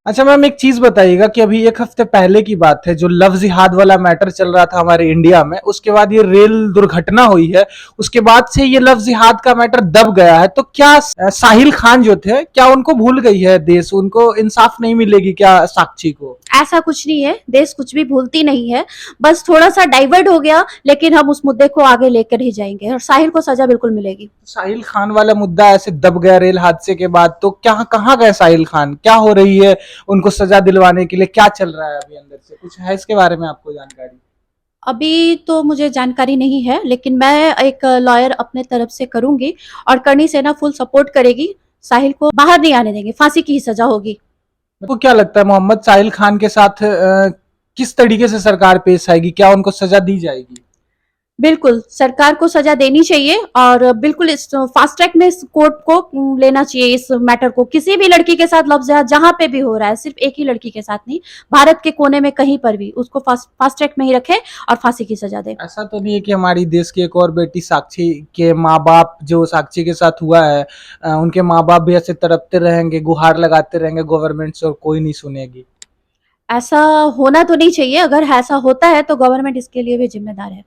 अच्छा मैम, एक चीज बताइएगा कि अभी एक हफ्ते पहले की बात है, जो लव जिहाद वाला मैटर चल रहा था हमारे इंडिया में, उसके बाद ये रेल दुर्घटना हुई है। उसके बाद से ये लव जिहाद का मैटर दब गया है। तो क्या साहिल खान जो थे, क्या उनको भूल गई है देश? उनको इंसाफ नहीं मिलेगी क्या साक्षी को? ऐसा कुछ नहीं है, देश कुछ भी भूलती नहीं है। बस थोड़ा सा डाइवर्ट हो गया, लेकिन हम उस मुद्दे को आगे लेकर ही जाएंगे और साहिल को सजा बिल्कुल मिलेगी। साहिल खान वाला मुद्दा ऐसे दब गया रेल हादसे के बाद, तो क्या कहाँ गए साहिल खान? क्या हो रही है उनको सजा दिलवाने के लिए? क्या चल रहा है अभी अंदर से? कुछ है इसके बारे में आपको जानकारी? अभी तो मुझे जानकारी नहीं है, लेकिन मैं एक लॉयर अपने तरफ से करूंगी और करनी सेना फुल सपोर्ट करेगी। साहिल को बाहर नहीं आने देंगे, फांसी की ही सजा होगी। आपको क्या लगता है मोहम्मद साहिल खान के साथ किस तरीके से सरकार पेश आएगी? क्या उनको सजा दी जाएगी? बिल्कुल, सरकार को सजा देनी चाहिए और बिल्कुल इस फास्ट ट्रैक में इस कोर्ट को लेना चाहिए इस मैटर को। किसी भी लड़की के साथ लव जिहाद जहाँ पे भी हो रहा है, सिर्फ एक ही लड़की के साथ नहीं, भारत के कोने में कहीं पर भी उसको फास्ट ट्रैक में ही रखे और फांसी की सजा दे। ऐसा तो नहीं है कि हमारी देश की एक और बेटी साक्षी के माँ बाप, जो साक्षी के साथ हुआ है, उनके माँ बाप भी ऐसे तड़पते रहेंगे, गुहार लगाते रहेंगे गवर्नमेंट से, और कोई नहीं सुनेगी? ऐसा होना तो नहीं चाहिए। अगर ऐसा होता है तो गवर्नमेंट इसके लिए भी जिम्मेदार है।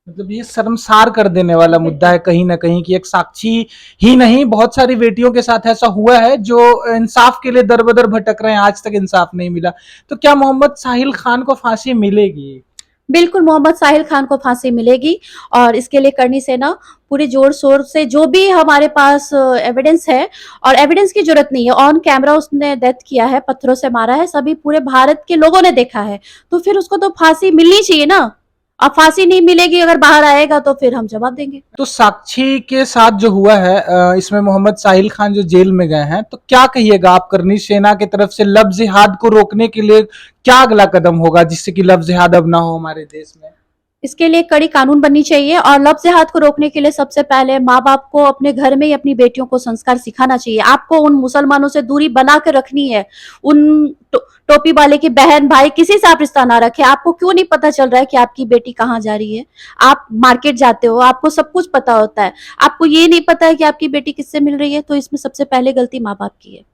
मतलब ये शर्मसार कर देने वाला मुद्दा है कहीं ना कहीं, कि एक साक्षी ही नहीं, बहुत सारी बेटियों के साथ ऐसा हुआ है जो इंसाफ के लिए दर बदर भटक रहे हैं, आज तक इंसाफ नहीं मिला। तो क्या मोहम्मद साहिल खान को फांसी मिलेगी? बिल्कुल मोहम्मद साहिल खान को फांसी मिलेगी और इसके लिए करनी सेना पूरे जोर शोर से, जो भी हमारे पास एविडेंस है, और एविडेंस की जरूरत नहीं है, ऑन कैमरा उसने डेथ किया है, पत्थरों से मारा है, सभी पूरे भारत के लोगों ने देखा है, तो फिर उसको तो फांसी मिलनी चाहिए ना। अब फांसी नहीं मिलेगी, अगर बाहर आएगा तो फिर हम जवाब देंगे। तो साक्षी के साथ जो हुआ है, इसमें मोहम्मद साहिल खान जो जेल में गए हैं, तो क्या कहिएगा आप? करनी सेना की तरफ से लव जिहाद को रोकने के लिए क्या अगला कदम होगा, जिससे कि लव जिहाद अब ना हो हमारे देश में? इसके लिए कड़ी कानून बननी चाहिए और लव जिहाद को रोकने के लिए सबसे पहले माँ बाप को अपने घर में ही अपनी बेटियों को संस्कार सिखाना चाहिए। आपको उन मुसलमानों से दूरी बना कर रखनी है। उन टोपी वाले की बहन भाई किसी से आप रिश्ता ना रखे। आपको क्यों नहीं पता चल रहा है कि आपकी बेटी कहाँ जा रही है? आप मार्केट जाते हो, आपको सब कुछ पता होता है, आपको ये नहीं पता है कि आपकी बेटी किससे मिल रही है। तो इसमें सबसे पहले गलती माँ बाप की है।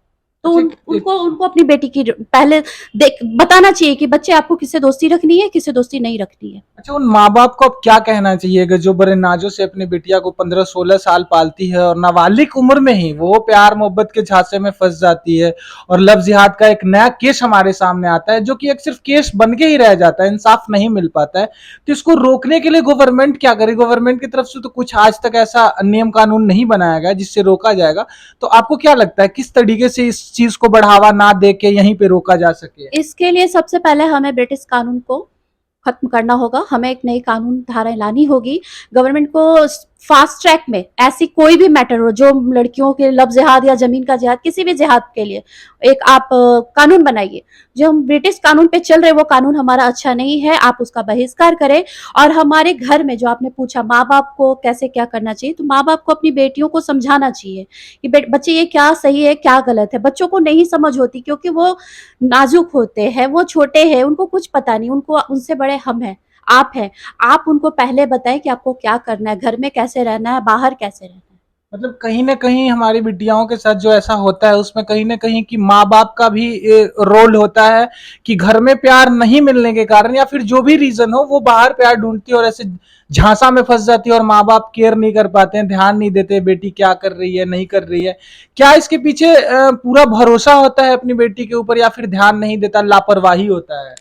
तो अच्छा, उनको उनको अपनी बेटी की पहले देख बताना चाहिए कि बच्चे आपको किससे दोस्ती रखनी है, किससे दोस्ती नहीं रखनी है। अच्छा, उन माँ बाप को अब क्या कहना चाहिए जो बड़े नाजों से अपनी बिटिया को 15-16 साल पालती है, और नाबालिग उम्र में ही वो प्यार मोहब्बत के झांसे में फंस जाती है, और लव जिहाद का एक नया केस हमारे सामने आता है, जो कि एक सिर्फ केस बन के ही रह जाता है, इंसाफ नहीं मिल पाता है। तो इसको रोकने के लिए गवर्नमेंट क्या करे? गवर्नमेंट की तरफ से तो कुछ आज तक ऐसा नियम कानून नहीं बनाया गया जिससे रोका जाएगा। तो आपको क्या लगता है किस तरीके से इस चीज को बढ़ावा ना दे के यहीं पे रोका जा सके? इसके लिए सबसे पहले हमें ब्रिटिश कानून को खत्म करना होगा। हमें एक नई कानून धाराएं लानी होगी। गवर्नमेंट को फास्ट ट्रैक में ऐसी कोई भी मैटर हो जो लड़कियों के लव जिहाद या जमीन का जिहाद, किसी भी जिहाद के लिए एक आप कानून बनाइए। जो हम ब्रिटिश कानून पे चल रहे, वो कानून हमारा अच्छा नहीं है, आप उसका बहिष्कार करें। और हमारे घर में जो आपने पूछा माँ बाप को कैसे क्या करना चाहिए, तो माँ बाप को अपनी बेटियों को समझाना चाहिए कि बच्चे ये क्या सही है क्या गलत है। बच्चों को नहीं समझ होती क्योंकि वो नाजुक होते हैं, वो छोटे हैं, उनको कुछ पता नहीं, उनको उनसे बड़े हम हैं, आप हैं। आप उनको पहले बताएं कि आपको क्या करना है, घर में कैसे रहना है, बाहर कैसे रहना है। मतलब कहीं न कहीं हमारी बिटियाओं के साथ जो ऐसा होता है, उसमें कहीं न कहीं कि माँ-बाप का भी रोल होता है, कि घर में प्यार नहीं मिलने के कारण या फिर जो भी रीज़न हो, वो बाहर प्यार ढूँढती है और ऐसे झांसा में फँस जाती है, और माँ-बाप केयर नहीं कर पाते हैं, ध्यान नहीं देते बेटी क्या कर रही है, नहीं कर रही है। क्या इसके पीछे पूरा भरोसा होता है अपनी बेटी के ऊपर, या फिर ध्यान नहीं देता, लापरवाही होता है?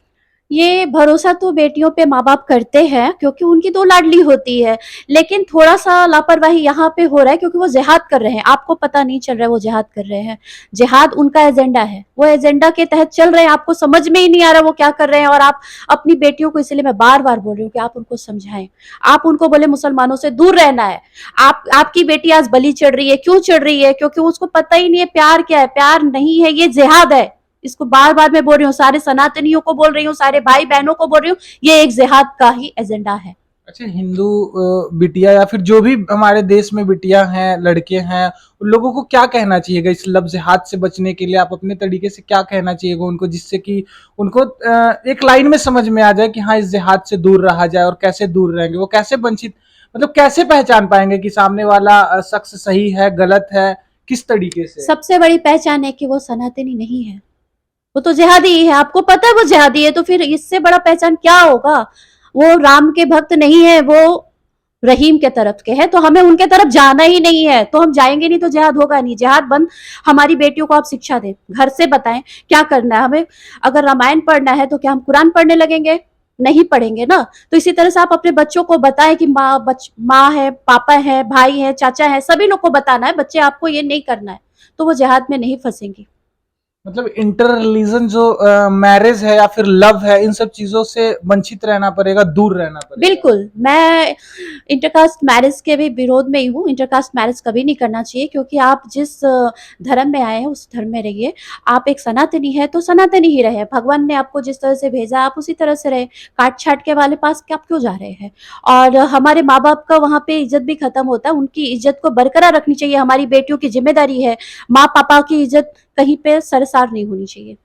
ये भरोसा तो बेटियों पे माँ बाप करते हैं क्योंकि उनकी दो लाडली होती है, लेकिन थोड़ा सा लापरवाही यहाँ पे हो रहा है क्योंकि वो जिहाद कर रहे हैं, आपको पता नहीं चल रहा है वो जिहाद कर रहे हैं। जिहाद उनका एजेंडा है, वो एजेंडा के तहत चल रहे हैं, आपको समझ में ही नहीं आ रहा वो क्या कर रहे हैं। और आप अपनी बेटियों को, इसलिए मैं बार बार बोल रही हूँ कि आप उनको समझाएं। आप उनको बोले मुसलमानों से दूर रहना है। आपकी बेटी आज बलि चढ़ रही है, क्यों चढ़ रही है? क्योंकि उसको पता ही नहीं है प्यार क्या है। प्यार नहीं है, ये जिहाद है। इसको बार बार मैं बोल रही हूँ, सारे सनातनियों को बोल रही हूँ, सारे भाई बहनों को बोल रही हूँ, ये एक जिहाद का ही एजेंडा है। अच्छा, हिंदू बिटिया या फिर जो भी हमारे देश में बिटिया हैं, लड़के हैं, उन लोगों को क्या कहना चाहिएगा इस लफ्ज़ जिहाद से बचने के लिए? आप अपने तरीके से क्या कहना चाहिएगा उनको, जिससे कि उनको एक लाइन में समझ में आ जाए कि हाँ, इस जिहाद से दूर रहा जाए? और कैसे दूर रहेंगे वो? कैसे वंचित, मतलब कैसे पहचान पाएंगे कि सामने वाला शख्स सही है, गलत है, किस तरीके से? सबसे बड़ी पहचान है कि वो सनातनी नहीं है। वो तो जिहादी ही है, आपको पता है वो जिहादी है, तो फिर इससे बड़ा पहचान क्या होगा? वो राम के भक्त नहीं है, वो रहीम के तरफ के हैं, तो हमें उनके तरफ जाना ही नहीं है, तो हम जाएंगे नहीं तो जिहाद होगा नहीं। जिहाद बंद। हमारी बेटियों को आप शिक्षा दें, घर से बताएं क्या करना है हमें। अगर रामायण पढ़ना है तो क्या हम कुरान पढ़ने लगेंगे? नहीं पढ़ेंगे ना। तो इसी तरह से आप अपने बच्चों को बताएं कि माँ है, पापा है, भाई है, चाचा है, सभी लोग को बताना है, बच्चे आपको ये नहीं करना है, तो वो जिहाद में नहीं फंसेंगी। मतलब इंटर रिलीजन जो मैरिज है या फिर लव है, इन सब चीजों से वंचित रहना पड़ेगा, दूर रहना पड़ेगा। बिल्कुल, मैं इंटरकास्ट मैरिज के भी विरोध में ही हूँ। इंटरकास्ट मैरिज कभी नहीं करना चाहिए, क्योंकि आप जिस धर्म में आए हैं उस धर्म में रहिए। आप एक सनातनी है तो सनातनी ही रहे। भगवान ने आपको जिस तरह से भेजा आप उसी तरह से रहे। काट छाट के वाले पास आप क्यों जा रहे हैं? और हमारे माँ बाप का वहाँ पे इज्जत भी खत्म होता है, उनकी इज्जत को बरकरार रखनी चाहिए, हमारी बेटियों की जिम्मेदारी है। माँ पापा की इज्जत कहीं पे सरसार नहीं होनी चाहिए।